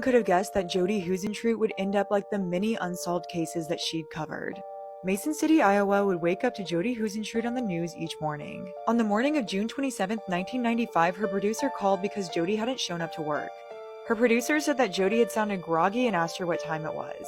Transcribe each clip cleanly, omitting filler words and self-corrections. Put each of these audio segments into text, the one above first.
could have guessed that Jodi Huisentruit would end up like the many unsolved cases that she'd covered. Mason City, Iowa would wake up to Jodi Huisentruit on the news each morning. On the morning of June 27, 1995, her producer called because Jodi hadn't shown up to work. Her producer said that Jodi had sounded groggy and asked her what time it was.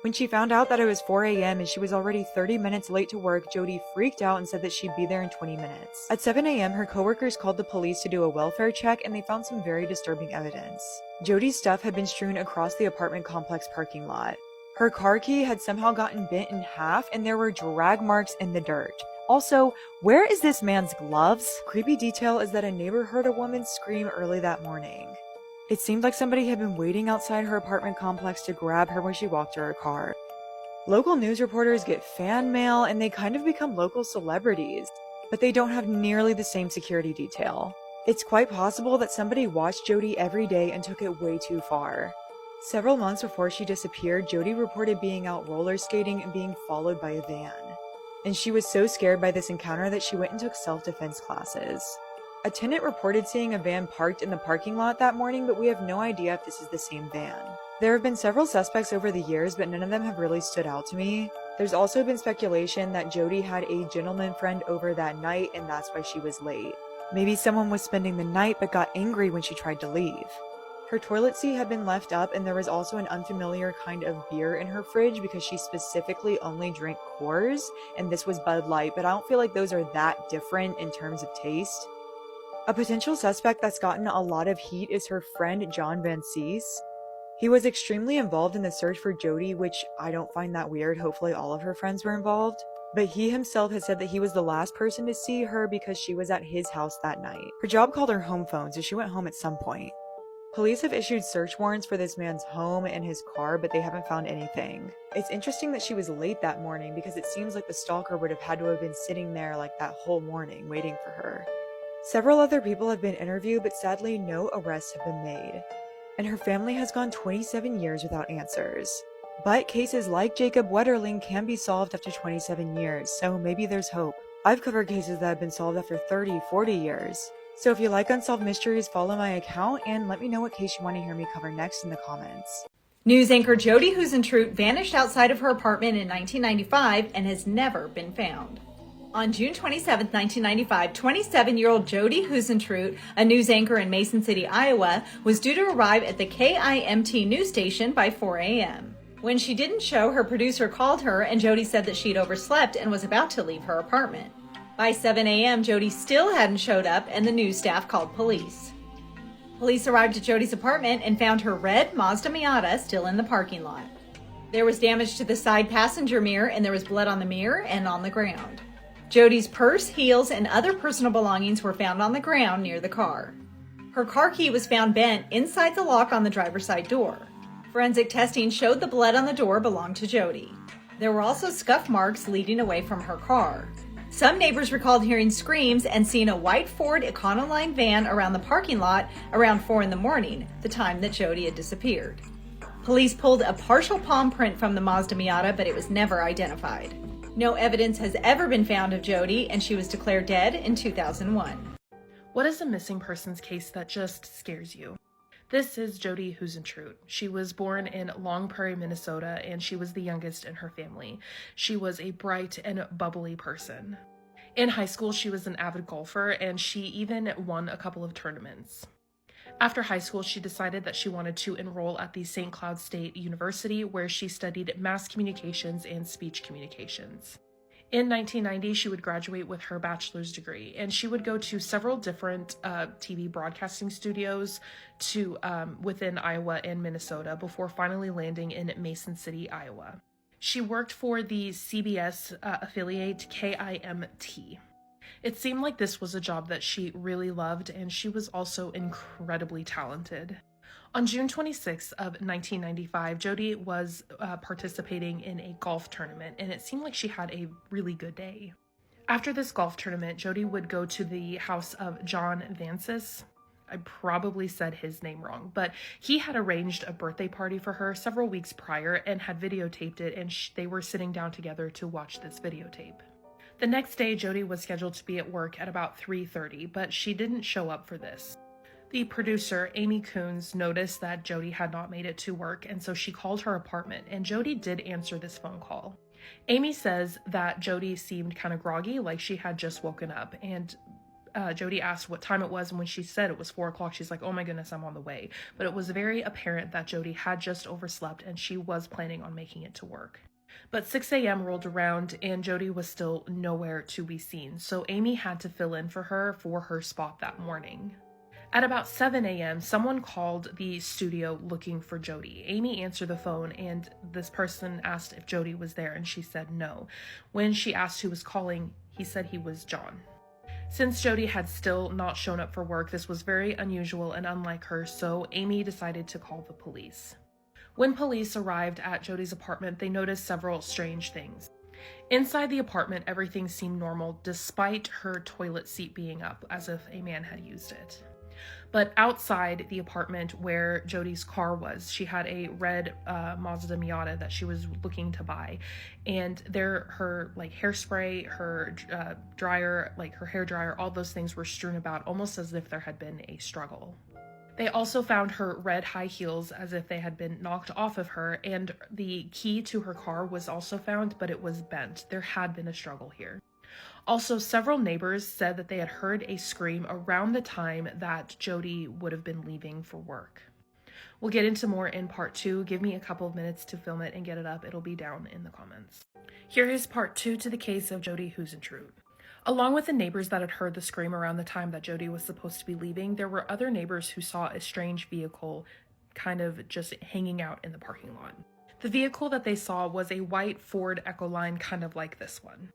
When she found out that it was 4 a.m. and she was already 30 minutes late to work, Jodi freaked out and said that she'd be there in 20 minutes. At 7 a.m., her coworkers called the police to do a welfare check and they found some very disturbing evidence. Jodi's stuff had been strewn across the apartment complex parking lot. Her car key had somehow gotten bent in half and there were drag marks in the dirt. Also, where is this man's gloves? Creepy detail is that a neighbor heard a woman scream early that morning. It seemed like somebody had been waiting outside her apartment complex to grab her when she walked to her car. Local news reporters get fan mail and they kind of become local celebrities, but they don't have nearly the same security detail. It's quite possible that somebody watched Jodi every day and took it way too far. Several months before she disappeared, Jodi reported being out roller skating and being followed by a van. And she was so scared by this encounter that she went and took self-defense classes. A tenant reported seeing a van parked in the parking lot that morning, but we have no idea if this is the same van. There have been several suspects over the years, but none of them have really stood out to me. There's also been speculation that Jodi had a gentleman friend over that night and that's why she was late. Maybe someone was spending the night but got angry when she tried to leave. Her toilet seat had been left up and there was also an unfamiliar kind of beer in her fridge because she specifically only drank Coors, and this was Bud Light, but I don't feel like those are that different in terms of taste. A potential suspect that's gotten a lot of heat is her friend John Van Cease. He was extremely involved in the search for Jodi, which I don't find that weird. Hopefully all of her friends were involved. But he himself has said that he was the last person to see her because she was at his house that night. Her job called her home phone, so she went home at some point. Police have issued search warrants for this man's home and his car, but they haven't found anything. It's interesting that she was late that morning because it seems like the stalker would have had to have been sitting there like that whole morning waiting for her. Several other people have been interviewed, but sadly no arrests have been made. And her family has gone 27 years without answers. But cases like Jacob Wetterling can be solved after 27 years, so maybe there's hope. I've covered cases that have been solved after 30, 40 years. So if you like unsolved mysteries, follow my account and let me know what case you want to hear me cover next in the comments. News anchor Jodi Huisentruit vanished outside of her apartment in 1995 and has never been found. On June 27, 1995, 27-year-old Jodi Huisentruit, a news anchor in Mason City, Iowa, was due to arrive at the KIMT news station by 4 a.m. When she didn't show, her producer called her and Jodi said that she'd overslept and was about to leave her apartment. By 7 a.m., Jodi still hadn't showed up and the news staff called police. Police arrived at Jodi's apartment and found her red Mazda Miata still in the parking lot. There was damage to the side passenger mirror and there was blood on the mirror and on the ground. Jodi's purse, heels, and other personal belongings were found on the ground near the car. Her car key was found bent inside the lock on the driver's side door. Forensic testing showed the blood on the door belonged to Jodi. There were also scuff marks leading away from her car. Some neighbors recalled hearing screams and seeing a white Ford Econoline van around the parking lot around 4 in the morning, the time that Jodi had disappeared. Police pulled a partial palm print from the Mazda Miata, but it was never identified. No evidence has ever been found of Jodi, and she was declared dead in 2001. What is a missing persons case that just scares you? This is Jodi Huisentruit. She was born in Long Prairie, Minnesota, and she was the youngest in her family. She was a bright and bubbly person. In high school, she was an avid golfer, and she even won a couple of tournaments. After high school, she decided that she wanted to enroll at the St. Cloud State University, where she studied mass communications and speech communications. In 1990, she would graduate with her bachelor's degree, and she would go to several different TV broadcasting studios within Iowa and Minnesota before finally landing in Mason City, Iowa. She worked for the CBS affiliate KIMT. It seemed like this was a job that she really loved, and she was also incredibly talented. On June 26th of 1995, Jodi was participating in a golf tournament, and it seemed like she had a really good day. After this golf tournament, Jodi would go to the house of John Van Cease. I probably said his name wrong, but he had arranged a birthday party for her several weeks prior and had videotaped it, and they were sitting down together to watch this videotape. The next day, Jodi was scheduled to be at work at about 3:30, but she didn't show up for this. The producer, Amy Coons, noticed that Jodi had not made it to work, and so she called her apartment, and Jodi did answer this phone call. Amy says that Jodi seemed kind of groggy, like she had just woken up, and Jodi asked what time it was, and when she said it was 4 o'clock, she's like, oh my goodness, I'm on the way. But it was very apparent that Jodi had just overslept, and she was planning on making it to work. But 6 a.m. rolled around, and Jodi was still nowhere to be seen, so Amy had to fill in for her spot that morning. At about 7 a.m., someone called the studio looking for Jodi. Amy answered the phone, and this person asked if Jodi was there, and she said no. When she asked who was calling, he said he was John. Since Jodi had still not shown up for work, this was very unusual and unlike her, so Amy decided to call the police. When police arrived at Jodi's apartment, they noticed several strange things. Inside the apartment, everything seemed normal, despite her toilet seat being up, as if a man had used it. But outside the apartment where Jodi's car was, she had a red Mazda Miata that she was looking to buy. And her hairspray, her dryer, her hair dryer, all those things were strewn about, almost as if there had been a struggle. They also found her red high heels as if they had been knocked off of her, and the key to her car was also found, but it was bent. There had been a struggle here. Also, several neighbors said that they had heard a scream around the time that Jodi would have been leaving for work. We'll get into more in part 2. Give me a couple of minutes to film it and get it up. It'll be down in the comments. Here is part 2 to the case of Jodi Huisentruit. Along with the neighbors that had heard the scream around the time that Jodi was supposed to be leaving, there were other neighbors who saw a strange vehicle kind of just hanging out in the parking lot. The vehicle that they saw was a white Ford Ecoline, kind of like this one.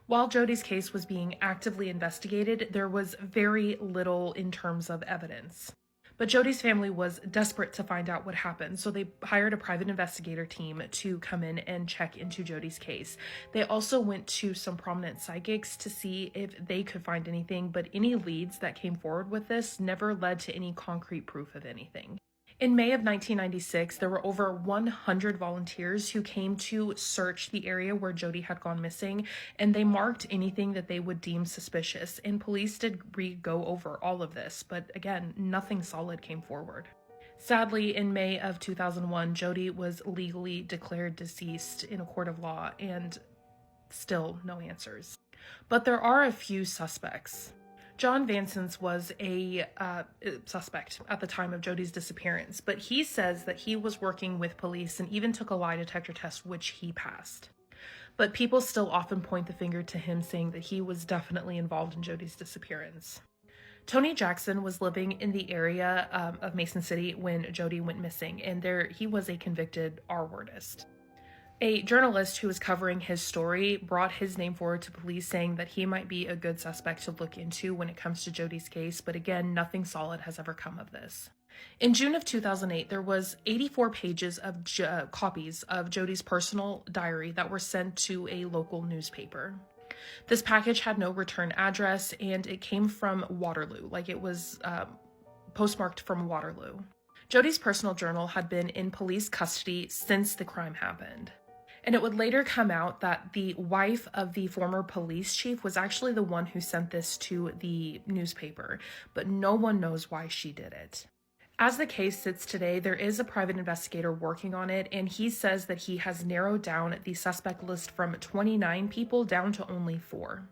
While Jodi's case was being actively investigated, there was very little in terms of evidence. But Jodi's family was desperate to find out what happened, so they hired a private investigator team to come in and check into Jodi's case. They also went to some prominent psychics to see if they could find anything, but any leads that came forward with this never led to any concrete proof of anything. In May of 1996, there were over 100 volunteers who came to search the area where Jodi had gone missing, and they marked anything that they would deem suspicious, and police did go over all of this, but again, nothing solid came forward. Sadly, in May of 2001, Jodi was legally declared deceased in a court of law, and still no answers. But there are a few suspects. John Vansons was a suspect at the time of Jodi's disappearance, but he says that he was working with police and even took a lie detector test, which he passed. But people still often point the finger to him, saying that he was definitely involved in Jodi's disappearance. Tony Jackson was living in the area of Mason City when Jodi went missing, and he was a convicted R-wordist. A journalist who was covering his story brought his name forward to police, saying that he might be a good suspect to look into when it comes to Jodi's case, but again, nothing solid has ever come of this. In June of 2008, there was 84 pages of copies of Jodi's personal diary that were sent to a local newspaper. This package had no return address, and it came from Waterloo, like it was postmarked from Waterloo. Jodi's personal journal had been in police custody since the crime happened. And it would later come out that the wife of the former police chief was actually the one who sent this to the newspaper, but no one knows why she did it. As the case sits today, there is a private investigator working on it, and he says that he has narrowed down the suspect list from 29 people down to only 4.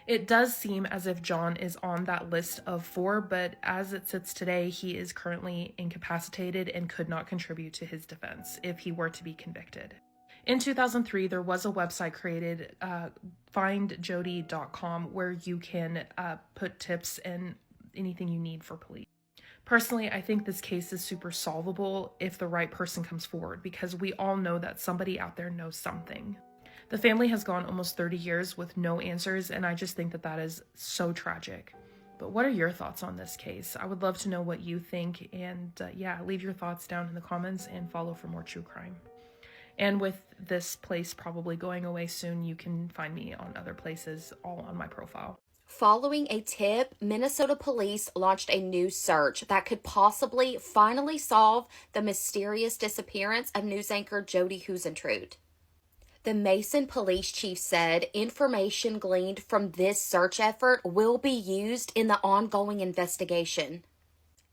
It does seem as if John is on that list of 4, but as it sits today, he is currently incapacitated and could not contribute to his defense if he were to be convicted. In 2003, there was a website created, findjodi.com, where you can put tips and anything you need for police. Personally, I think this case is super solvable if the right person comes forward, because we all know that somebody out there knows something. The family has gone almost 30 years with no answers, and I just think that that is so tragic. But what are your thoughts on this case? I would love to know what you think, and leave your thoughts down in the comments and follow for more true crime. And with this place probably going away soon, you can find me on other places, all on my profile. Following a tip, Minnesota police launched a new search that could possibly finally solve the mysterious disappearance of news anchor Jodi Huisentruit. The Mason police chief said information gleaned from this search effort will be used in the ongoing investigation.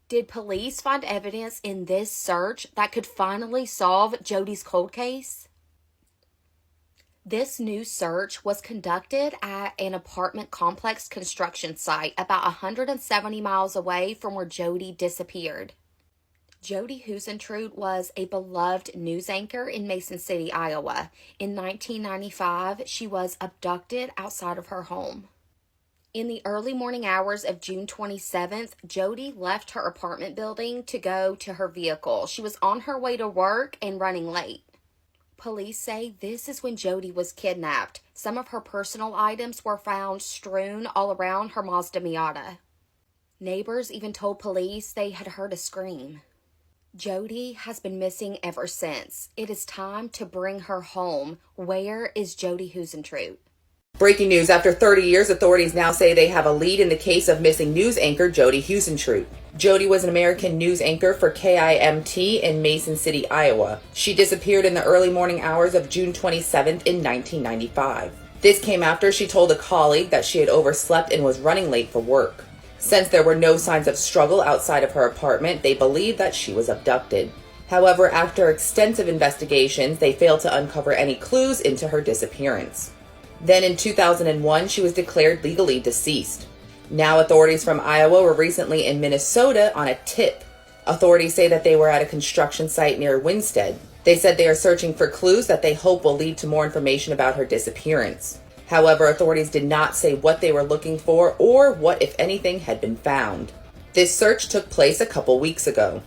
Did police find evidence in this search that could finally solve Jodi's cold case? This new search was conducted at an apartment complex construction site about 170 miles away from where Jodi disappeared. Jodi Huisentruit was a beloved news anchor in Mason City, Iowa. In 1995, she was abducted outside of her home. In the early morning hours of June 27th, Jodi left her apartment building to go to her vehicle. She was on her way to work and running late. Police say this is when Jodi was kidnapped. Some of her personal items were found strewn all around her Mazda Miata. Neighbors even told police they had heard a scream. Jodi has been missing ever since. It is time to bring her home. Where is Jodi Huisentruit? Breaking news, after 30 years, authorities now say they have a lead in the case of missing news anchor Jodi Huisentruit. Jodi was an American news anchor for KIMT in Mason City, Iowa. She disappeared in the early morning hours of June 27th in 1995. This came after she told a colleague that she had overslept and was running late for work. Since there were no signs of struggle outside of her apartment, they believed that she was abducted. However, after extensive investigations, they failed to uncover any clues into her disappearance. Then in 2001, she was declared legally deceased. Now authorities from Iowa were recently in Minnesota on a tip. Authorities say that they were at a construction site near Winstead. They said they are searching for clues that they hope will lead to more information about her disappearance. However, authorities did not say what they were looking for or what, if anything, had been found. This search took place a couple weeks ago.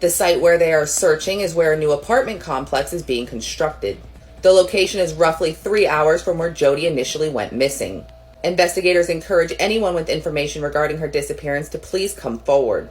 The site where they are searching is where a new apartment complex is being constructed. The location is roughly 3 hours from where Jodi initially went missing. Investigators encourage anyone with information regarding her disappearance to please come forward.